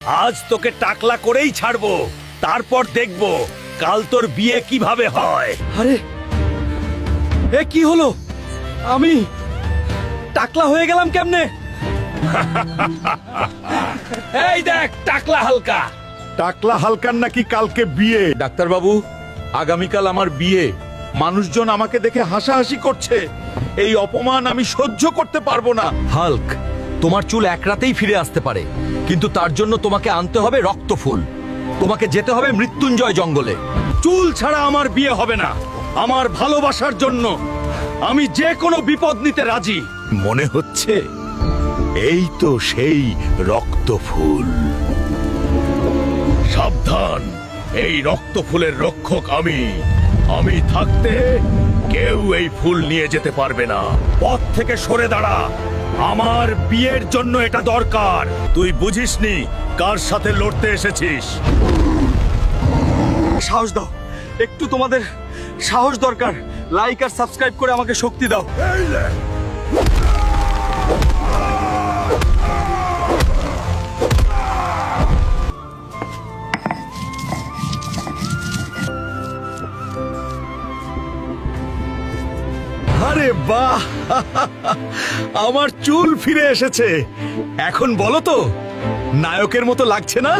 আজ তোকে টাকলা করেই ছাড়বো, তারপর দেখবো কাল তোর বিয়ে কিভাবে হয়। আরে এ কি হলো? আমি টাকলা হয়ে গেলাম কেমনে? এই দেখ টাকলা হালকা। টাকলা হালকার নাকি কালকে বিয়ে। ডাক্তারবাবু, আগামীকাল আমার বিয়ে। মানুষজন আমাকে দেখে হাসাহাসি করছে। এই অপমান আমি সহ্য করতে পারবো না। হাল্ক, তোমার চুল এক রাতেই ফিরে আসতে পারে, কিন্তু তার জন্য তোমাকে আনতে হবে রক্তফুল। তোমাকে যেতে হবে মৃত্যুঞ্জয় জঙ্গলে। চুল ছাড়া আমার বিয়ে হবে না। আমার ভালোবাসার জন্য আমি যে কোনো বিপদ নিতে রাজি। মনে হচ্ছে এই তো সেই রক্তফুল। সাবধান, এই রক্ত ফুলের রক্ষক আমি। আমি থাকতে কেউ এই ফুল নিয়ে যেতে পারবে না। পথ থেকে সরে দাঁড়া, আমার বিয়ের জন্য এটা দরকার। তুই বুঝিসনি কার সাথে লড়তে এসেছিস। সাহস দাও, একটু তোমাদের সাহস দরকার। লাইক আর সাবস্ক্রাইব করে আমাকে শক্তি দাও। আরে বাহ, আমার চুল ফিরে এসেছে। এখন বলো তো, নায়কের মতো লাগছে না?